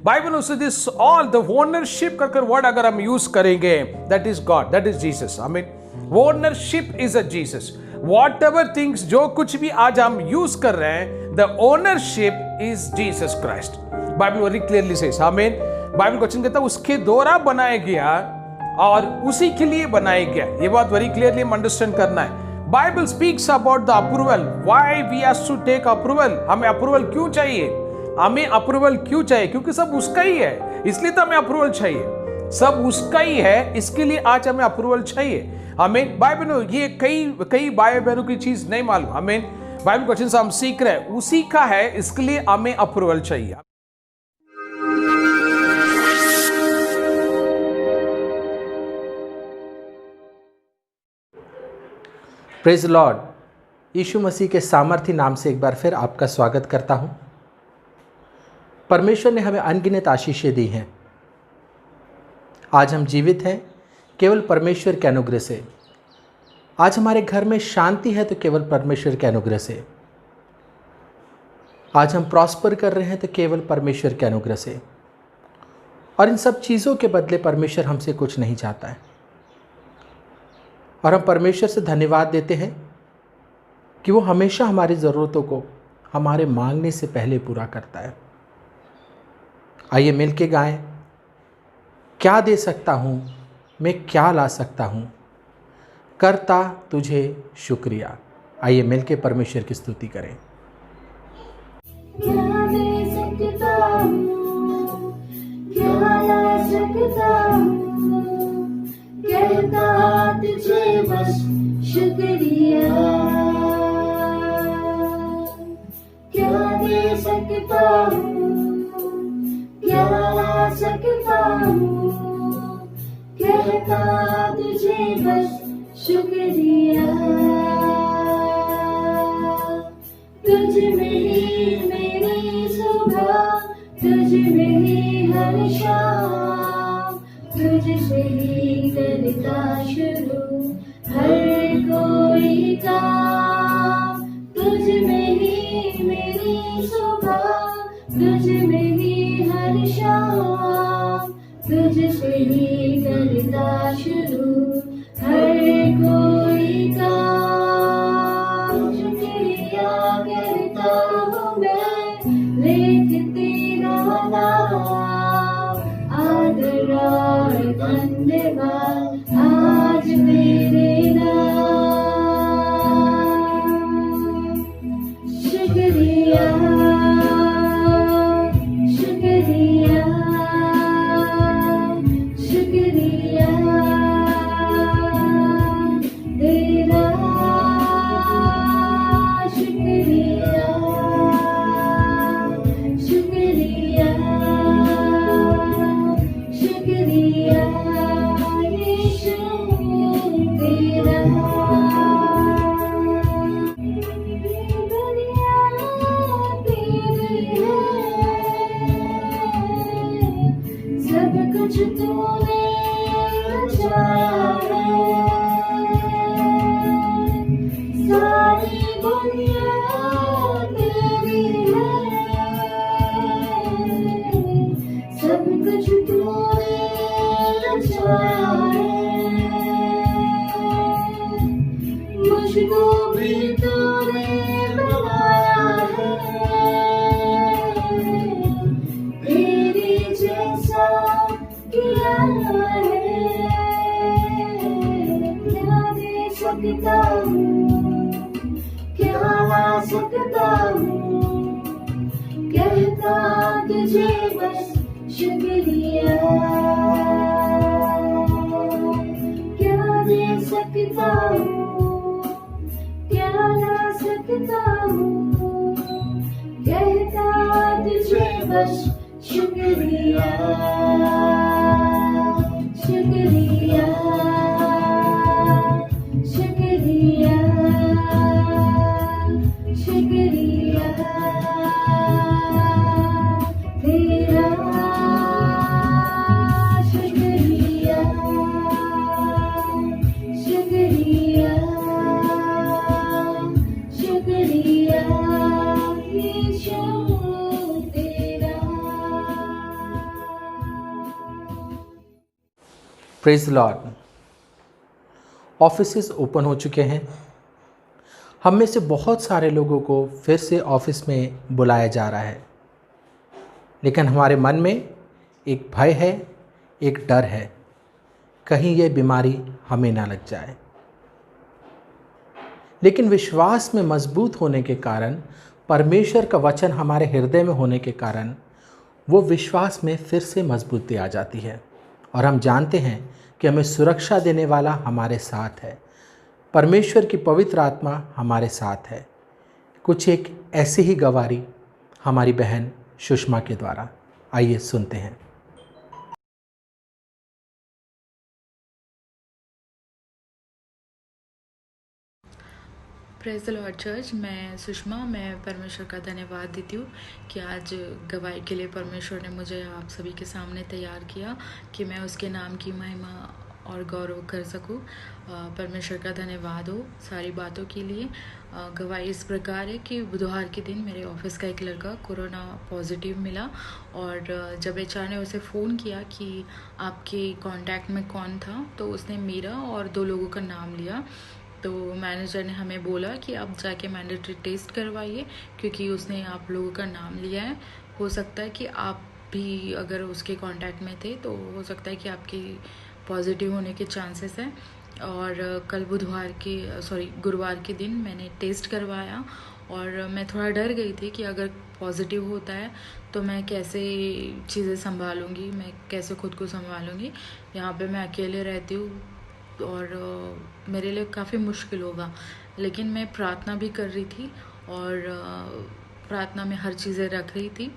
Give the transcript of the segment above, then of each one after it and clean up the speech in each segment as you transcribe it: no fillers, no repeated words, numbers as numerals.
Bible से this all the ownership कर word अगर हम यूज करेंगे, that is God, that is Jesus. I mean ownership is a Jesus. Whatever things, जो कुछ भी आज हम यूज कर रहे हैं, the ownership is Jesus Christ. Bible very clearly says, आमीन। बाइबल क्वेश्चन कहता है उसके द्वारा बनाया गया और उसी के लिए बनाया गया। ये बात वेरी क्लियरली हम अंडरस्टैंड करना है। Bible speaks about the approval, why we have to take approval. हमें अप्रूवल क्यों चाहिए? हमें अप्रूवल क्यों चाहिए? क्योंकि सब उसका ही है, इसलिए तो हमें अप्रूवल चाहिए। सब उसका ही है, इसके लिए आज हमें अप्रूवल चाहिए। हमें बाइबल, ये कई भाई बहनों की चीज नहीं मालूम। हमें बाइबल क्वेश्चन से हम सीख रहे हैं, उसी का है, इसके लिए हमें अप्रूवल चाहिए। Praise Lord. यीशु मसीह के सामर्थी नाम से एक बार फिर आपका स्वागत करता हूं। परमेश्वर ने हमें अनगिनत आशीषें दी हैं। आज हम जीवित हैं केवल परमेश्वर के अनुग्रह से। आज हमारे घर में शांति है तो केवल परमेश्वर के अनुग्रह से। आज हम प्रॉस्पर कर रहे हैं तो केवल परमेश्वर के अनुग्रह से। और इन सब चीज़ों के बदले परमेश्वर हमसे कुछ नहीं चाहता है। और हम परमेश्वर से धन्यवाद देते हैं कि वो हमेशा हमारी ज़रूरतों को हमारे मांगने से पहले पूरा करता है। आइए मिल के गाएं, क्या दे सकता हूँ मैं, क्या ला सकता हूँ, करता तुझे शुक्रिया। आइए मिल के परमेश्वर की स्तुति करें। क्या दे सकता हूँ, क्या ला सकता हूँ, कहता तुझे बस शुक्रिया। क्या दे सकता हूँ, क्या ला सकता हूँ, कहता तुझे बस शुक्रिया। तुझ में ही मेरी सुबह, तुझ में ही हर शाम, तुझसे ही करता शुरू हर कोई काम। तुझ में ही मेरी सुबह, तुझ में ही हर शाम, तुझसे ही करता शुरू हर कोई काम। शुक्रिया कहता हूँ मैं, लेकिन तेरा नाम आदर और धन्यवाद आज मेरे नाम। शुक्रिया, शुक्रिया, शुक्रिया तेरा, शुक्रिया, शुक्रिया, शुक्रिया यीशु तेरा। दुनिया तेरी है, सब कुछ तूने बचाया है। सारी दुनिया तेरी है, सब कुछ तूने बचाया है। मुझको भी तूने बनाया है, तेरी जैसा किया है। क्या दे सकता हूँ, क्या ला सकता हूँ, कहता तुझे बस शुक्रिया। क्या दे सकता हूँ, क्या ला सकता हूँ, कहता तुझे बस शुक्रिया। शुक्रिया, शुक्रिया, शुक्रिया तेरा, शुक्रिया, शुक्रिया, शुक्रिया यीशु तेरा। Praise Lord. ऑफिसेज ओपन हो चुके हैं। हम में से बहुत सारे लोगों को फिर से ऑफिस में बुलाया जा रहा है, लेकिन हमारे मन में एक भय है, एक डर है, कहीं ये बीमारी हमें ना लग जाए। लेकिन विश्वास में मजबूत होने के कारण, परमेश्वर का वचन हमारे हृदय में होने के कारण, वो विश्वास में फिर से मजबूती आ जाती है और हम जानते हैं कि हमें सुरक्षा देने वाला हमारे साथ है। परमेश्वर की पवित्र आत्मा हमारे साथ है। कुछ एक ऐसी ही गवाही हमारी बहन सुषमा के द्वारा, आइए सुनते हैं। Praise the Lord church. मैं सुषमा, मैं परमेश्वर का धन्यवाद देती हूँ कि आज गवाही के लिए परमेश्वर ने मुझे आप सभी के सामने तैयार किया कि मैं उसके नाम की महिमा और गौरव कर सकूँ। परमेश्वर का धन्यवाद हो सारी बातों के लिए। गवाही इस प्रकार है कि बुधवार के दिन मेरे ऑफिस का एक लड़का कोरोना पॉजिटिव मिला और जब एचआर ने उसे फ़ोन किया कि आपके कांटेक्ट में कौन था, तो उसने मेरा और 2 लोगों का नाम लिया। तो मैनेजर ने हमें बोला कि आप जाके मैंडेटरी टेस्ट करवाइए क्योंकि उसने आप लोगों का नाम लिया है। हो सकता है कि आप भी अगर उसके कांटेक्ट में थे तो हो सकता है कि आपकी पॉजिटिव होने के चांसेस हैं। और कल गुरुवार के दिन मैंने टेस्ट करवाया और मैं थोड़ा डर गई थी कि अगर पॉजिटिव होता है तो मैं कैसे चीज़ें संभालूंगी, मैं कैसे खुद को संभालूंगी। यहाँ पे मैं अकेले रहती हूँ और मेरे लिए काफ़ी मुश्किल होगा, लेकिन मैं प्रार्थना भी कर रही थी और प्रार्थना में हर चीज़ें रख रही थी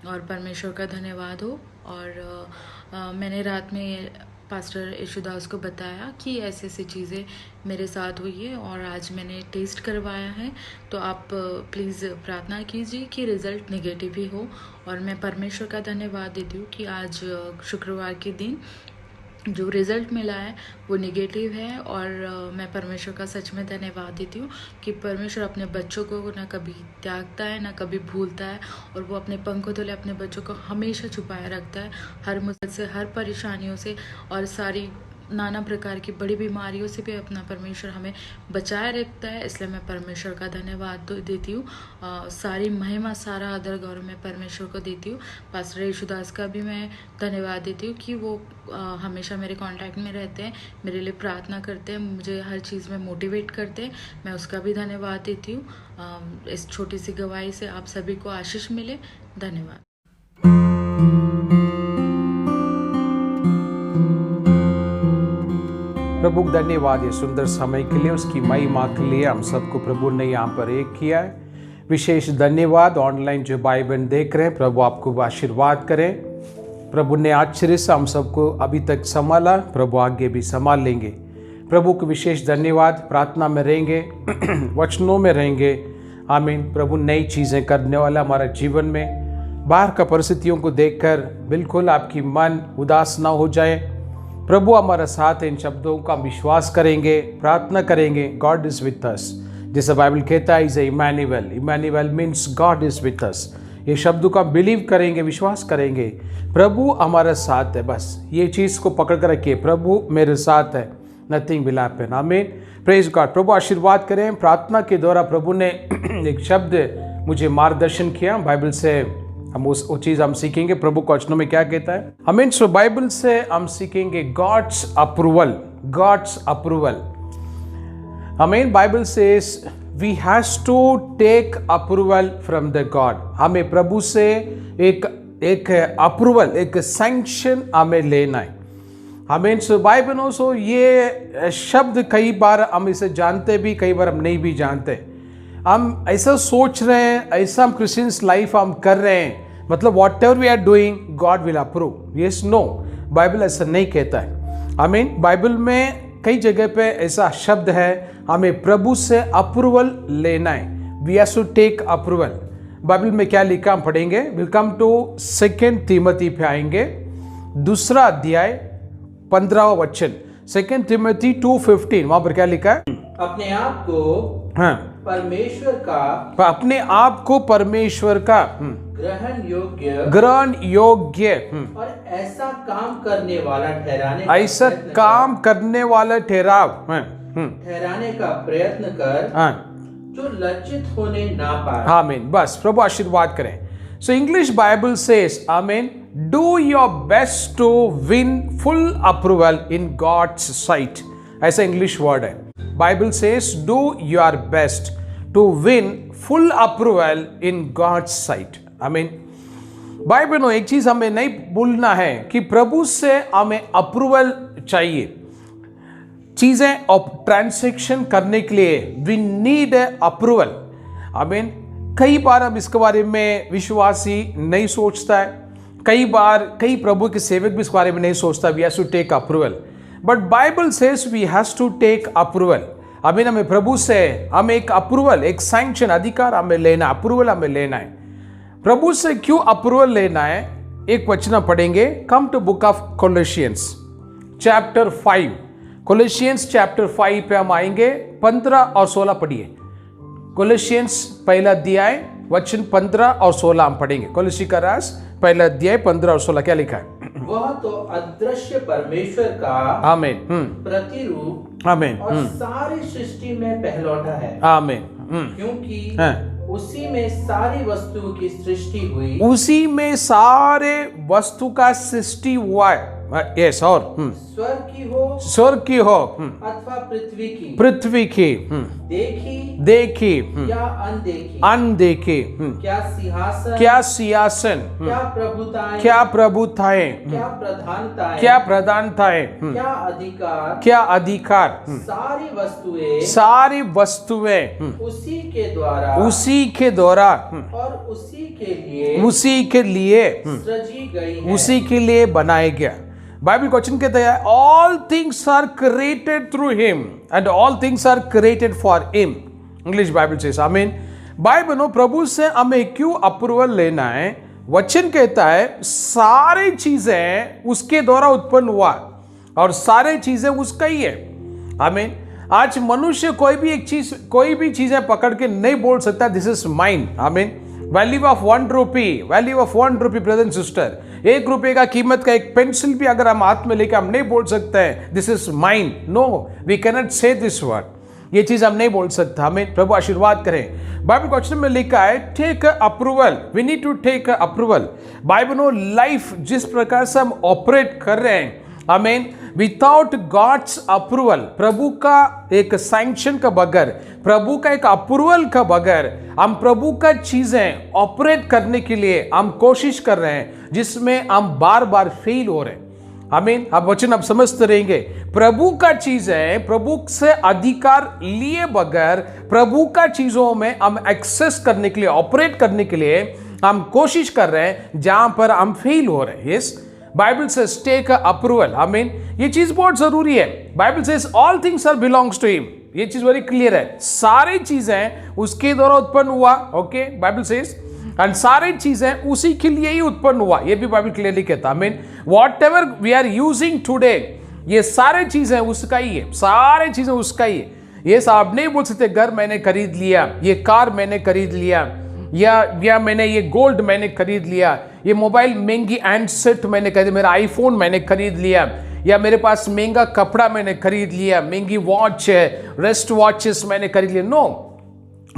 और परमेश्वर का धन्यवाद हो। और मैंने रात में पास्टर यशुदास को बताया कि ऐसी ऐसी चीज़ें मेरे साथ हुई है और आज मैंने टेस्ट करवाया है, तो आप प्लीज़ प्रार्थना कीजिए कि रिज़ल्ट नेगेटिव ही हो। और मैं परमेश्वर का धन्यवाद देती हूँ कि आज शुक्रवार के दिन जो रिज़ल्ट मिला है वो नेगेटिव है और मैं परमेश्वर का सच में धन्यवाद देती हूँ कि परमेश्वर अपने बच्चों को ना कभी त्यागता है ना कभी भूलता है और वो अपने पंखों तले अपने बच्चों को हमेशा छुपाए रखता है, हर मुसीबत से, हर परेशानियों से और सारी नाना प्रकार की बड़ी बीमारियों से भी अपना परमेश्वर हमें बचाए रखता है। इसलिए मैं परमेश्वर का धन्यवाद देती हूँ। सारी महिमा, सारा आदर गौरव मैं परमेश्वर को देती हूँ। पास्टर यशुदास का भी मैं धन्यवाद देती हूँ कि वो हमेशा मेरे कांटेक्ट में रहते हैं, मेरे लिए प्रार्थना करते हैं, मुझे हर चीज़ में मोटिवेट करते हैं। मैं उसका भी धन्यवाद देती हूँ। इस छोटी सी गवाही से आप सभी को आशीष मिले। धन्यवाद। प्रभु को धन्यवाद ये सुंदर समय के लिए, उसकी महिमा के लिए हम सबको प्रभु ने यहाँ पर एक किया है। विशेष धन्यवाद ऑनलाइन जो भाई बहन देख रहे हैं, प्रभु आपको आशीर्वाद करें। प्रभु ने आश्चर्य से हम सबको अभी तक संभाला, प्रभु आगे भी संभाल लेंगे। प्रभु को विशेष धन्यवाद। प्रार्थना में रहेंगे, वचनों में रहेंगे। आमीन। प्रभु नई चीज़ें करने वाला हमारा जीवन में। बाहर का परिस्थितियों को देखकर बिल्कुल आपकी मन उदास ना हो जाए। प्रभु हमारा साथ है, इन शब्दों का विश्वास करेंगे, प्रार्थना करेंगे। गॉड इज विथ अस, जैसे बाइबल कहता है, is Emmanuel. Emmanuel means God is with us. ये शब्दों का बिलीव करेंगे, विश्वास करेंगे, प्रभु हमारा साथ है। बस ये चीज़ को पकड़ कर रखिए, प्रभु मेरे साथ है, नथिंग विल हैपन। आमीन। Praise God. प्रभु आशीर्वाद करें। प्रार्थना के द्वारा प्रभु ने एक शब्द मुझे मार्गदर्शन किया बाइबल से, हम वो चीज़ हम सीखेंगे। प्रभु के वचनों में क्या कहता है, आमीन। सो बाइबल से हम सीखेंगे गॉड्स अप्रूवल, गॉड्स अप्रूवल। आमीन। Bible says we has to take approval from the God. हमें प्रभु से एक अप्रूवल, एक सैंक्शन हमें लेना है। आमीन। सो बाइबल नो, सो ये शब्द कई बार हम इसे जानते भी, कई बार हम नहीं भी जानते। हम ऐसा सोच रहे हैं, ऐसा हम क्रिश्चियंस लाइफ हम कर रहे हैं, मतलब whatever we are doing God will approve. Yes, no, Bible ऐसा नहीं कहता है। आमीन। बाइबल में कई जगह पे ऐसा शब्द है, हमें प्रभु से अप्रूवल लेना है। We have to take approval. Bible में क्या लिखा हम पढ़ेंगे। विल कम टू 2 तीमोथी पे आएंगे, 2 अध्याय 15वां वचन। 2 तीमोथी 2:15, वहां पर क्या लिखा है, अपने आप को हाँ परमेश्वर का अपने आप को परमेश्वर का ग्रहण योग्य और ऐसा काम करने वाला ऐसा काम करने वाला ठहराने का प्रयत्न कर जो लज्जित होने ना पाए। आमीन। बस प्रभु आशीर्वाद करें। सो इंग्लिश बाइबल सेज आमीन, do your best to win full approval in God's sight. ऐसा इंग्लिश वर्ड है। Bible says do your best to win full approval in God's sight. आमीन। बाइबल में एक चीज हमें नहीं भूलना है कि प्रभु से हमें अप्रूवल चाहिए। चीजें ट्रांजैक्शन करने के लिए वी नीड अप्रूवल। आमीन। कई बार हम इसके बारे में विश्वासी नहीं सोचता है, कई बार कई प्रभु के सेवक भी इस बारे में नहीं सोचता। We have to take approval, but Bible says we have to take approval. आमीन। हमें प्रभु से हमें एक अप्रूवल, एक सैंक्शन, अधिकार हमें लेना, अप्रूवल हमें लेना है। प्रभु से क्यों अप्रूवल लेना है? एक वचन पढ़ेंगे। Come to book of Colossians chapter 5। Colossians chapter 5 पे हम आएंगे। 15 और 16 पढ़िए। कोलोसियंस पहला अध्याय वचन 15 और 16 हम पढ़ेंगे। कोलोसी का रास पहला अध्याय 15 और 16 क्या लिखा है? वह तो अदृश्य परमेश्वर का आमीन प्रतिरूप आमीन और सारी सृष्टि में पहलौठा है। आमीन। क्योंकि उसी में सारी वस्तु की सृष्टि हुई। उसी में सारे वस्तु का सृष्टि हुआ है। यस। और स्वर्ग की हो अथवा पृथ्वी की देखी या अनदेखी क्या सिंहासन क्या प्रभुताएं क्या प्रधानताएं क्या अधिकार सारी वस्तुएं उसी के द्वारा और उसी के लिए सृजी गई है। उसी के लिए बनाया गया। बाइबल क्वेश्चन कहता है all things are created through him and all things are created for him. English Bible से आमीन। बाइबल नो प्रभु से हमें क्यों अप्रूवल लेना है? वचन कहता है सारी चीजें उसके द्वारा उत्पन्न हुआ और सारी चीजें उसका ही है। आमीन। आज मनुष्य कोई भी चीजें पकड़ के नहीं बोल सकता दिस इज माइन। आमीन। Value of 1 rupee brother and sister, 1 रुपये का कीमत का एक पेंसिल भी अगर हम हाथ में लेकर हम नहीं बोल सकते हैं this is mine. No, we can not say this word. ये चीज हम नहीं बोल सकते। हमें प्रभु आशीर्वाद करें। बाइबल क्वेश्चन में लिखा है take approval. We need to take approval. Bible no life जिस प्रकार से हम ऑपरेट कर रहे हैं, आमीन, विदाउट गॉड्स अप्रूवल, प्रभु का एक सैंक्शन का बगैर, प्रभु का एक अप्रूवल का बगैर हम प्रभु का चीजें ऑपरेट करने के लिए हम कोशिश कर रहे हैं जिसमें हम बार बार फेल हो रहे हैं। आमीन। अब वचन आप समझते रहेंगे। प्रभु का चीजें प्रभु से अधिकार लिए बगैर प्रभु का चीजों में हम एक्सेस करने के लिए, ऑपरेट करने के लिए हम कोशिश कर रहे हैं जहां पर हम फेल हो रहे हैं। Yes, Bible says take approval. आमीन। ये चीज बहुत जरूरी है। Bible says all things are belongs to him. ये चीज वेरी क्लियर है। सारी चीजें उसके द्वारा उत्पन्न हुआ। ओके, बाइबल सेज एंड सारी चीजें उसी के लिए ही उत्पन्न हुआ। ये भी बाइबल क्लियरली कहता है। आमीन। Whatever we are using today, ये सारी चीजें उसका ही है। सारी चीजें उसका ही है। ये साहब नहीं बोल सकते घर मैंने खरीद लिया, ये कार मैंने खरीद लिया, या मैंने ये गोल्ड मैंने खरीद लिया, ये मोबाइल महंगी हैंडसेट मैंने खरीद, मेरा आईफोन मैंने खरीद लिया, या मेरे पास महंगा कपड़ा मैंने खरीद लिया, महंगी वॉच है, रेस्ट वॉचेस मैंने खरीद लिया। नो,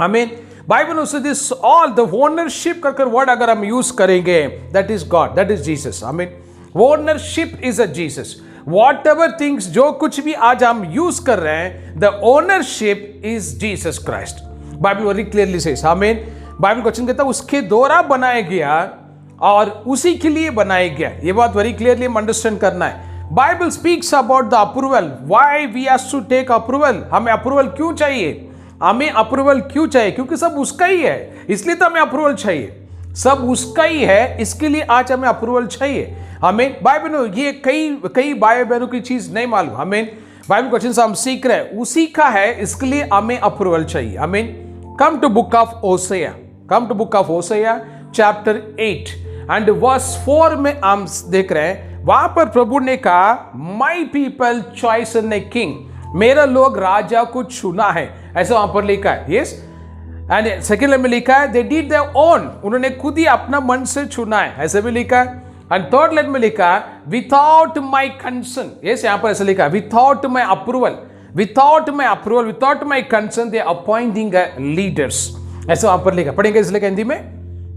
आमीन। बाइबल से दिस ऑल द ओनरशिप कर वर्ड अगर हम यूज करेंगे that is God, that is Jesus. आमीन। Ownership is a Jesus. Whatever things, जो कुछ भी आज हम यूज कर रहे हैं, the ownership is Jesus Christ. Bible very clearly says. आमीन। बाइबल क्वेश्चन कहता है उसके द्वारा बनाया गया और उसी के लिए बनाया गया। ये बात वेरी क्लियरली हम अंडरस्टैंड करना है। Bible speaks about the approval. Why we have to take approval. हमें अप्रूवल क्यों चाहिए? हमें अप्रूवल क्यों चाहिए? क्योंकि सब उसका ही है, इसलिए तो हमें अप्रूवल चाहिए। सब उसका ही है, इसके लिए आज हमें अप्रूवल चाहिए। हमें बाइबल ये कई भाई बहनों की चीज नहीं मालूम। हमें बाइबल क्वेश्चन से हम सीख रहे हैं उसी का है, इसके लिए हमें अप्रूवल चाहिए। हमें come to book of Hosea. Come to book of Hosea chapter 8 and verse 4 में हम देख रहे हैं, वहां पर प्रभु ने कहा my people choice in a king, मेरा लोग राजा को चुना है, ऐसा वहां पर लिखा है। यस, एंड सेकेंड लाइन में लिखा है दे डिड देयर ओन, उन्होंने खुद ही अपना मन से चुना है, ऐसे भी लिखा है। एंड थर्ड लाइन में लिखा है विदाउट माई कंसर्न, यस यहाँ पर ऐसे लिखा है without my approval, without my approval, without my concern they appointing leaders, ऐसे वहां पर लिखा। पढ़ेंगे इसलिए हिंदी में,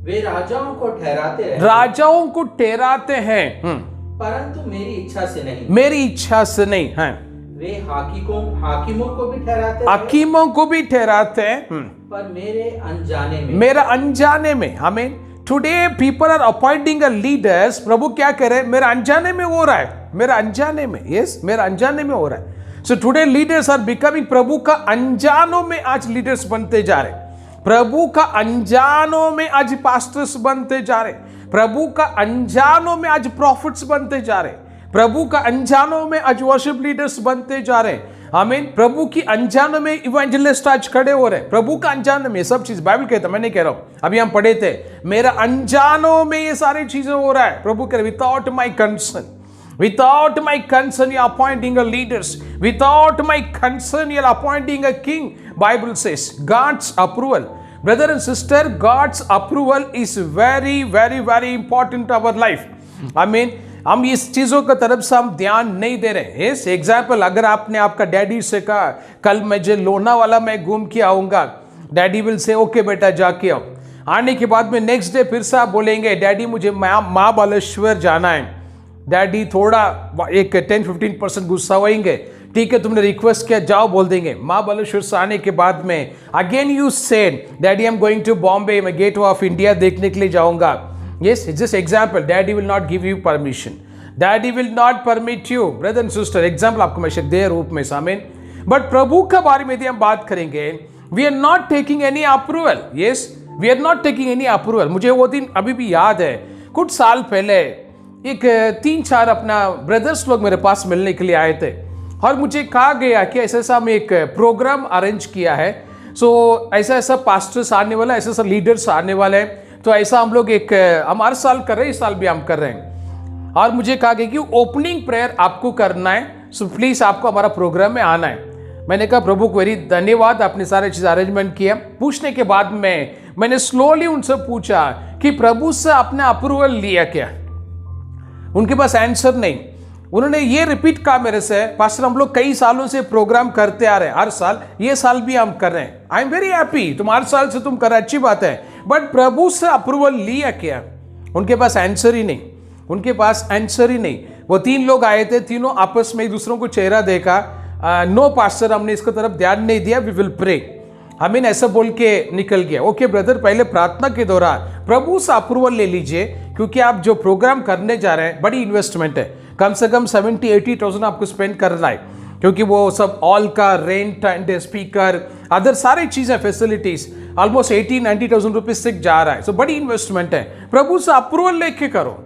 वे राजाओं को ठहराते हैं, राजाओं को ठहराते हैं परंतु मेरी इच्छा से नहीं, मेरी इच्छा से नहीं है। वे हाकिमों को भी ठहराते हैं, हकीमों को भी ठहराते हैं पर मेरे अनजाने में, मेरा अनजाने में। हमें today people are appointing a leaders, प्रभु क्या कह रहे हैं, मेरा अनजाने में हो रहा है, मेरा अनजाने में, यस मेरा अनजाने में हो रहा है। So today leaders are becoming, प्रभु का अनजानों में आज लीडर्स बनते जा रहे हैं, प्रभु का अनजानों में आज पास्टर्स बनते जा रहे, प्रभु का अनजानों में आज प्रॉफिट्स बनते जा रहे, प्रभु का अनजानों में आज वर्शिप लीडर्स बनते जा रहे हैं। आमीन। प्रभु की अनजानों में इवेंजलिस्ट आज खड़े हो रहे हैं, प्रभु का अनजानों में सब चीज बाइबल कहता है, मैं नहीं कह रहा हूं, अभी हम पढ़े थे, मेरा अनजानों में ये सारी चीजें हो रहा है। प्रभु कह रहे without my concern, without my concern you are appointing a leaders, without my concern you are appointing a king. Bible says God's approval, brother and sister, God's approval is very very very important to our life. I mean हम इस चीजों की तरफ से हम ध्यान नहीं दे रहे। इस एग्जाम्पल, अगर आपने आपका डैडी से कहा कल मुझे लोनावाला में घूम के आऊंगा, डैडी विल से ओके बेटा जाके आओ, आने के बाद में नेक्स्ट डे फिर से आप बोलेंगे डैडी मुझे महाबलेश्वर जाना है, डैडी थोड़ा एक 10-15% गुस्सा होएंगे, ठीक है तुमने रिक्वेस्ट किया जाओ, बोल देंगे। महाबलेश्वर से आने के बाद में again you said daddy I am going to Bombay, मैं गेट ऑफ इंडिया देखने के लिए जाऊंगा। Yes, just example, daddy will not give you permission, daddy will not permit you. Brother and sister, example आपको मैं दे रूप में सामीन। बट प्रभु के बारे में यदि हम बात करेंगे, we are not taking any approval. Yes, we are not taking any approval. मुझे वो दिन अभी भी याद है, कुछ साल पहले एक 3-4 अपना ब्रदर्स लोग मेरे पास मिलने के लिए आए थे और मुझे कहा गया कि ऐसा ऐसा हम एक प्रोग्राम अरेंज किया है, सो ऐसा ऐसा पास्टर्स आने वाला है, ऐसा ऐसा लीडर्स आने वाले हैं, तो ऐसा हम लोग एक हम हर साल कर रहे हैं, इस साल भी हम कर रहे हैं। और मुझे कहा गया कि ओपनिंग प्रेयर आपको करना है, सो प्लीज़ आपको हमारा प्रोग्राम में आना है। मैंने कहा प्रभु को वेरी धन्यवाद, आपने सारे चीज़ अरेंजमेंट किया। पूछने के बाद में मैंने स्लोली उनसे पूछा कि प्रभु से आपने अप्रूवल लिया क्या? उनके पास आंसर नहीं। उन्होंने ये रिपीट कहा मेरे से, पास्टर हम लोग कई सालों से प्रोग्राम करते आ रहे हैं, हर साल, ये साल भी हम कर रहे हैं। आई एम वेरी हैप्पी, तुम हर साल से तुम कर रहे, अच्छी बात है, बट प्रभु से अप्रूवल लिया क्या? उनके पास आंसर ही नहीं, उनके पास आंसर ही नहीं। वो 3 लोग आए थे, तीनों आपस में एक दूसरों को चेहरा देखा, नो पास्टर हमने इसको तरफ ध्यान नहीं दिया, वी विल प्रे, हमें ऐसा बोल के निकल गया। ओके ब्रदर, पहले प्रार्थना के दौरान प्रभु से अप्रूवल ले लीजिए, क्योंकि आप जो प्रोग्राम करने जा रहे हैं बड़ी इन्वेस्टमेंट है, कम से कम 70-80,000 आपको स्पेंड करना है, क्योंकि वो सब ऑल का रेंट एंड स्पीकर अदर सारी चीज़ें फैसिलिटीज ऑलमोस्ट 80-90,000 रुपीज तक जा रहा है, सो बड़ी इन्वेस्टमेंट है। प्रभु से अप्रूवल लेके करो।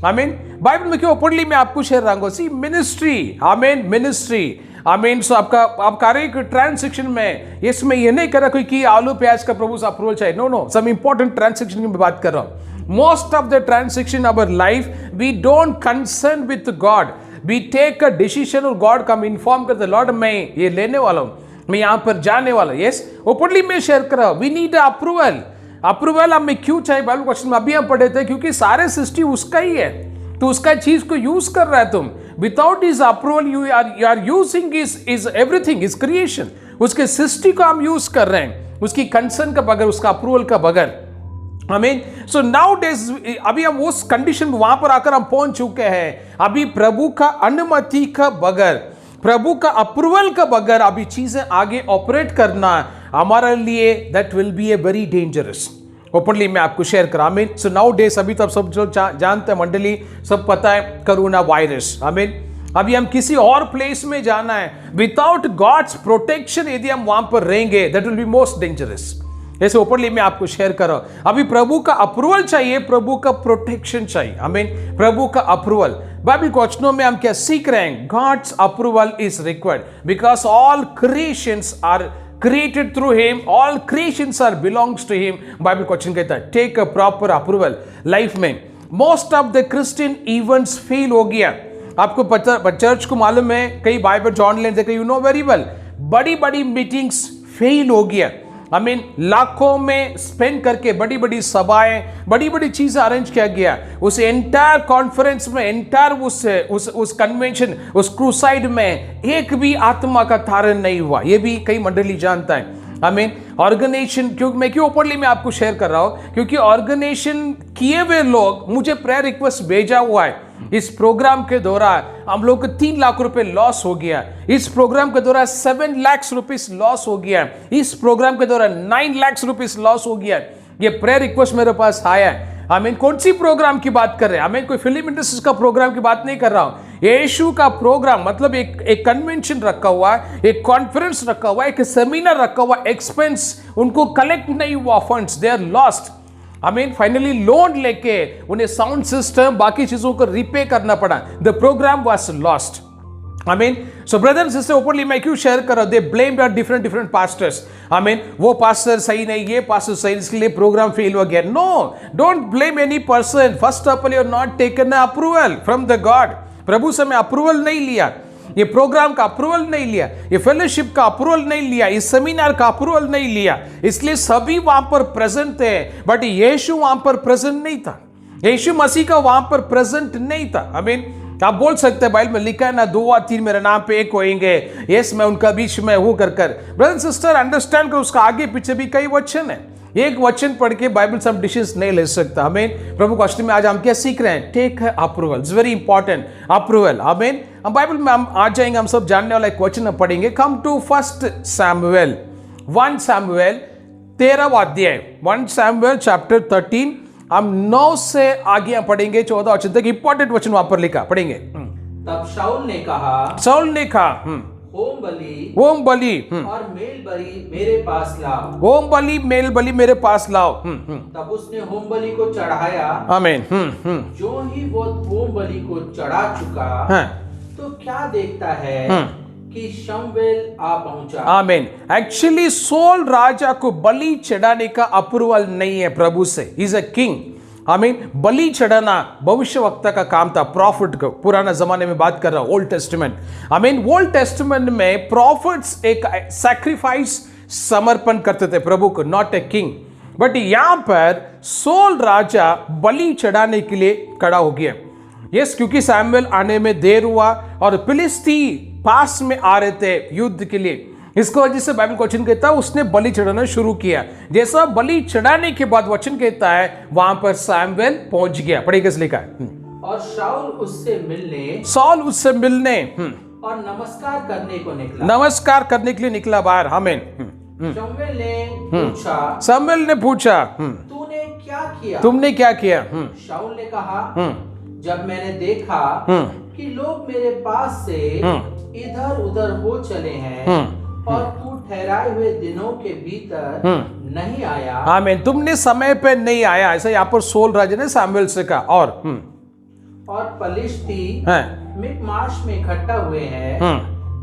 आमीन। बाइबल में क्यों ओपनली मैं आपको शेयर रहा हूँ, सी मिनिस्ट्री, आमीन, मिनिस्ट्री, आमीन। सो आपका एक ट्रांसैक्शन में इसमें ये नहीं कर रहा कोई कि आलू प्याज का प्रभु से अप्रूवल चाहिए, no no, some important transaction की मैं बात कर रहा हूँ। Most of the transaction of our life, we don't concern with God. We take a decision और God का inform करते, Lord मैं ये लेने वाला हूँ, मैं यहाँ पर जाने वाला हूँ। Yes, openly मैं शेयर कर रहा हूँ। We need approval. Approval हमें क्यों चाहिए? बाइबल क्वेश्चन में अभी हम पढ़े थे, क्योंकि सारे सृष्टि उसका ही है, तो उसका चीज को यूज कर रहा है तुम। Without his approval you are using is everything, his creation. उसके सृष्टि को हम यूज कर रहे हैं, उसकी कंसर्न का बगैर, उसका अप्रूवल का बगैर। आमीन। सो नाउ डेज अभी हम उस कंडीशन में वहां पर आकर हम पहुंच चुके हैं, अभी प्रभु का अनुमति का बगैर, प्रभु का अप्रूवल का बगैर अभी चीजें आगे ऑपरेट करना हमारे लिए that will be a very dangerous. Openly मैं आपको शेयर करा। आमीन। सो नाउ डेज अभी तो आप सब जो जानते हैं मंडली, सब पता है, कोरोना वायरस। आमीन। अभी हम किसी और प्लेस में जाना है, विदाउट गॉड्स प्रोटेक्शन यदि हम वहां पर रहेंगे that will be most dangerous. ऐसे ओपनली मैं आपको शेयर कर रहा हूं। अभी प्रभु का अप्रूवल चाहिए, प्रभु का प्रोटेक्शन चाहिए। आमीन। प्रभु का अप्रूवल, बाइबल क्वेश्चनों में हम क्या सीख रहे हैं? God's approval is required because all creations are created through him, all creations are belongs to him. Bible question कहता है take a proper approval life में। Most of the Christian events fail हो गया। आपको पता, चर्च को मालूम है, कई बाइबल ऑनलाइन देखे, यू नो वेरी वेल, बड़ी बड़ी मीटिंग्स फेल हो गया। लाखों में स्पेंड करके बड़ी बड़ी सभाएं, बड़ी बड़ी चीजें अरेंज किया गया। उस एंटायर कॉन्फ्रेंस में, एंटायर उस कन्वेंशन, उस क्रूसाइड में एक भी आत्मा का तारण नहीं हुआ। ये भी कई मंडली जानता है। ऑर्गेनाइजेशन, क्योंकि मैं क्यों ओपनली मैं आपको शेयर कर रहा हूं, क्योंकि ऑर्गेनाइजेशन किए हुए लोग मुझे प्रेयर रिक्वेस्ट भेजा हुआ है। इस प्रोग्राम के दौरान हम लोग को 3 लाख रुपए लॉस हो गया। इस प्रोग्राम के दौरान 7 लाख रुपीस लॉस हो गया। इस प्रोग्राम के दौरान 9 लाख रुपीस लॉस हो गया। ये प्रेयर रिक्वेस्ट मेरे पास आया है। कौन सी प्रोग्राम की बात कर रहे हैं? कोई फिल्म इंडस्ट्रीज का प्रोग्राम की बात नहीं कर रहा हूं। यीशु का प्रोग्राम मतलब एक कन्वेंशन रखा हुआ है, एक कॉन्फ्रेंस रखा हुआ है, एक सेमिनार रखा हुआ, एक्सपेंस उनको कलेक्ट नहीं हुआ, funds they are lost. Finally loan लेके उन्हें साउंड सिस्टम बाकी चीजों को रिपे करना पड़ा। The program was lost. So brother and sister, openly मैं क्यों शेयर कर रहा हूं? They blamed our different pastors. वो पास्टर सही नहीं, ये पास्टर सही, इसलिए प्रोग्राम फेल हो गया। No, don't blame any person. First of all, you have not taken an approval from the God. प्रभु से मैं अप्रूवल नहीं लिया, ये प्रोग्राम का अप्रूवल नहीं लिया, ये फेलोशिप का अप्रूवल नहीं लिया, इस सेमिनार का अप्रूवल नहीं लिया, इसलिए सभी वहां पर प्रेजेंट थे, बट यीशु वहां पर प्रेजेंट नहीं था। यीशु मसीह का वहां पर प्रेजेंट नहीं था। आप बोल सकते हैं बाइबल में लिखा है ना, 2 या 3 मेरे नाम पे एक होएंगे, यस मैं उनका बीच में हूं कर। ब्रदर सिस्टर अंडरस्टैंड कर, उसका आगे पीछे भी कई वचन है। एक वचन पढ़ के बाइबल से हम डिसीजन नहीं ले सकता। प्रभु के वचन में आज हम क्या सीख रहे हैं? Take approval, it's very important, approval. हम बाइबल में हम आ जाएंगे, हम सब जानने वाला एक वचन हम पढ़ेंगे। कम टू 1 सैमुएल 13वां अध्याय, 1 सैमुएल चैप्टर 13। हम 9 से आगे पढ़ेंगे 14 वचन तक। इंपॉर्टेंट वचन वहां पर लिखा, पढ़ेंगे। तब शाऊल ने कहा होम बलि और मेल बलि मेरे पास लाओ। होम बलि मेल बलि मेरे पास लाओ। तब उसने होम बलि को चढ़ाया। आमीन। जो ही वो होम बलि को चढ़ा चुका, तो क्या देखता है कि शमूएल आ पहुंचा। आमीन। एक्चुअली सॉल राजा को बलि चढ़ाने का अप्रूवल नहीं है प्रभु से। He is a king. बलि चढ़ाना भविष्यवक्ता का काम था, प्रॉफिट को। पुराना जमाने में बात कर रहा हूं, ओल्ड टेस्टमेंट। ओल्ड टेस्टमेंट में प्रॉफिट्स एक सैक्रिफाइस समर्पण करते थे प्रभु को, नॉट ए किंग। बट यहां पर सॉल राजा बलि चढ़ाने के लिए खड़ा हो गया। यस, क्योंकि सैमुएल आने में देर हुआ और फिलिस्ती पास में आ रहे थे युद्ध के लिए। इसको वजह से बाइबल वचन कहता है उसने बलि चढ़ाना शुरू किया। जैसा बलि चढ़ाने के बाद वचन कहता है वहां पर सैमुएल पहुंच गया। पढ़िए कैसे लिखा है। और शाऊल उससे मिलने और नमस्कार करने को निकला। नमस्कार करने के लिए निकला बाहर। आमीन। शमूएल ने पूछा तुमने क्या किया? शाऊल ने कहा, जब मैंने देखा कि लोग मेरे पास से इधर उधर हो चले हैं और तू ठहराए हुए दिनों के भीतर नहीं आया। आमीन। तुमने समय पे नहीं आया, ऐसा यहाँ पर सॉल राजा ने सैमुएल से कहा। और पलिश्ती मिकमाश में इकट्ठा हुए हैं।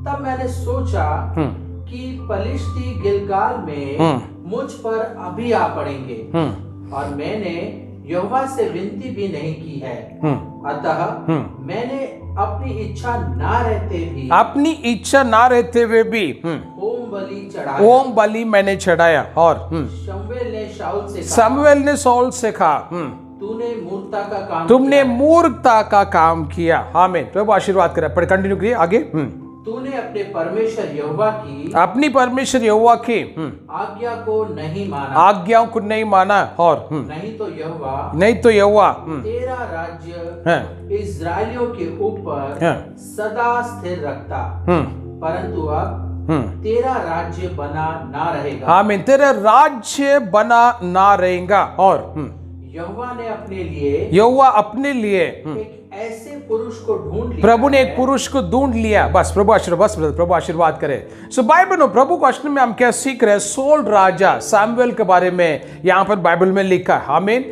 तब मैंने सोचा कि पलिश्ती गिलगाल में मुझ पर अभी आ पड़ेंगे, और मैंने यहोवा से विनती भी नहीं की है। अतः मैंने अपनी इच्छा ना रहते हुए भी होम बलि मैंने चढ़ाया। और शमूएल ने शाऊल से कहा, तुमने मूर्खता का काम किया। आमीन। प्रभु आशीर्वाद करे। पढ़ कंटिन्यू करिए आगे। तूने अपने परमेश्वर यहोवा की आज्ञा को नहीं माना। आज्ञाओं को नहीं माना। और नहीं तो यहोवा तेरा राज्य इस्राएलियों के ऊपर सदा स्थिर रखता, परंतु अब तेरा राज्य बना ना रहेगा। आमीन। तेरा राज्य बना ना रहेगा। और यहोवा अपने लिए एक ऐसे पुरुष को ढूंढ लिया। प्रभु ने एक पुरुष को ढूंढ लिया। बस प्रभु आशीर्वाद करे। सो बाइबल में प्रभु क्वेश्चन में हम क्या सीख रहे हैं? सॉल राजा सैमुएल के बारे में यहां पर बाइबल में लिखा है। आमीन।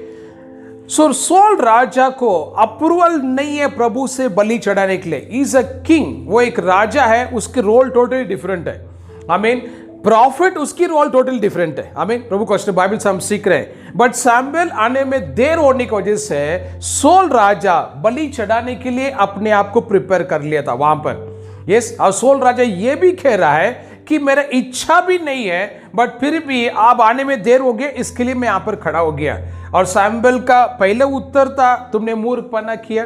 सो सॉल राजा को अप्रूवल नहीं है प्रभु से बलि चढ़ाने के लिए। इज अ किंग, वो एक राजा है, उसके रोल टोटली डिफरेंट है। आमीन। प्रॉफिट उसकी रोल टोटल डिफरेंट है। आमीन। प्रभु क्वेश्चन बाइबल से हम सीख रहे हैं। बट सैमुएल आने में देर होने की वजह से सॉल राजा बलि चढ़ाने के लिए अपने आप को प्रिपेयर कर लिया था वहां पर। यस, और सॉल राजा ये भी कह रहा है कि मेरा इच्छा भी नहीं है, बट फिर भी आप आने में देर हो गया, इसके लिए मैं यहां पर खड़ा हो गया। और सैमुएल का पहला उत्तर था, तुमने मूर्खपना किया।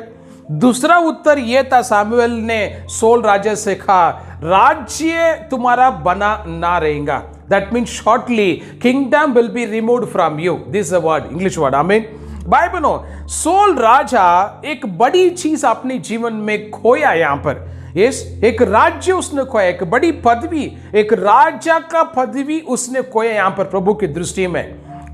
दूसरा उत्तर यह था, सैमुएल ने सोल राजा से कहा, राज्य तुम्हारा बना ना रहेगा। That means shortly kingdom will be removed from you. This is a word, English word. आमीन। भाई बहनों, सोल राजा एक बड़ी चीज अपने जीवन में खोया यहां पर। यस, एक राज्य उसने खोया, एक बड़ी पदवी, एक राजा का पदवी उसने खोया यहां पर प्रभु की दृष्टि में।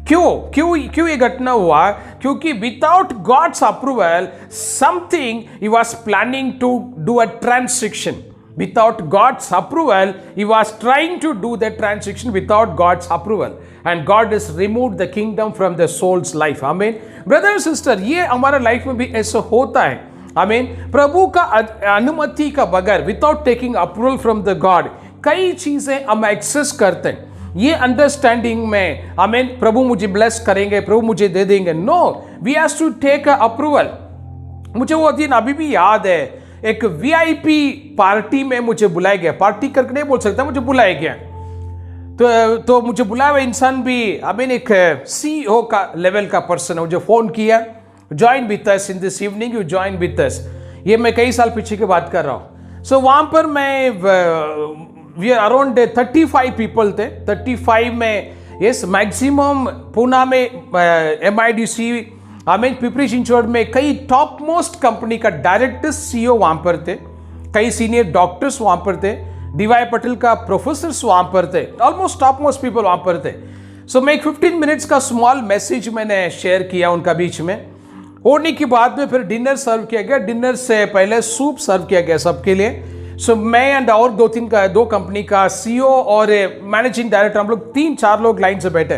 क्यों ये घटना हुआ? क्योंकि without God's approval something he was planning to do a transaction. Without God's approval, he was trying to do the transaction without God's approval, and God has removed the kingdom from the soul's life. Amen. Brother and sister, ये हमारा life में भी ऐसा होता है। आमीन। प्रभु का अनुमति का बगैर, without taking approval from the God, कई चीजें हम एक्सेस करते हैं ये अंडरस्टैंडिंग में। आमीन। प्रभु मुझे ब्लेस करेंगे, प्रभु मुझे दे देंगे। No, we have to take approval. मुझे वो दिन अभी भी याद है, एक वीआईपी पार्टी में मुझे बुलाया गया। पार्टी करके नहीं बोल सकता, मुझे बुलाया गया। तो मुझे बुलाया हुआ इंसान भी, आमीन, एक सीईओ का लेवल का पर्सन है। मुझे फोन किया, join with us in this evening, you join with us. ये मैं कई साल पीछे की बात कर रहा हूँ। सो वहां पर मैं, वी आर अराउंड 35 पीपल थे। 35 में यस, मैक्सिमम पूना में MIDC, आमीन, पिपरी चिंचवड़ में कई टॉप मोस्ट कंपनी का डायरेक्टर सीईओ वहां पर थे, कई सीनियर डॉक्टर्स वहां पर थे, DY पटेल का प्रोफेसर्स वहां पर थे, ऑलमोस्ट टॉप मोस्ट पीपल वहां पर थे। सो मैं एक 15 मिनट्स का स्मॉल मैसेज मैंने शेयर किया उनका बीच में। होने के बाद में फिर डिनर सर्व किया गया। डिनर से पहले सूप सर्व किया गया सबके लिए। सो मैं एंड और दो कंपनी का सीईओ और मैनेजिंग डायरेक्टर, हम लोग 3-4 लोग लाइन से बैठे।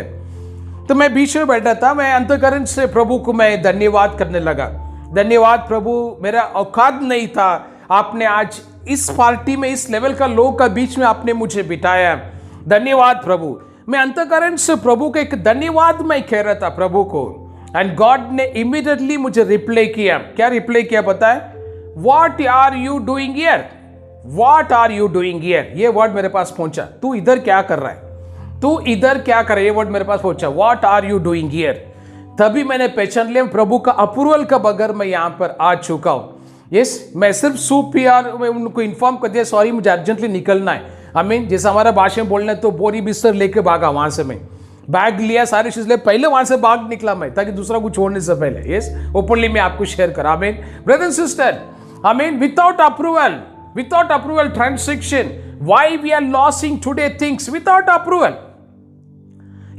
तो मैं बीच में बैठा था। मैं अंतःकरण से प्रभु को मैं धन्यवाद करने लगा। धन्यवाद प्रभु, मेरा औकात नहीं था, आपने आज इस पार्टी में, इस लेवल का लोग का बीच में आपने मुझे बिठाया। धन्यवाद प्रभु। मैं अंतःकरण से प्रभु को एक धन्यवाद मैं कह रहा था प्रभु को। एंड गॉड ने इमीडिएटली मुझे रिप्लाई किया। क्या रिप्लाई किया पता है? What are you doing here? What are you doing here? ये वर्ड मेरे पास पहुंचा। तू इधर क्या कर रहा है? तू इधर क्या कर रहा है? ये वर्ड मेरे पास पहुंचा। What are you doing here? तभी मैंने पहचान लिया प्रभु का अप्रूवल का बगैर मैं यहां पर आ चुका हूं। यस, मैं सिर्फ सूप पिया, मैं उनको इन्फॉर्म कर दिया, सॉरी मुझे अर्जेंटली निकलना है। आमीन। जैसे हमारा भाषा में बोलना है, तो बोरी बिस्तर लेके भागा वहां से। मैं बैग लिया, सारी चीज ले, पहले वहां से भाग निकला मैं, ताकि दूसरा कुछ छोड़ने से पहले। यस, ओपनली मैं आपको शेयर करा। आमीन। ब्रदर एंड सिस्टर, आमीन, without approval transaction, why we are losing today things without approval.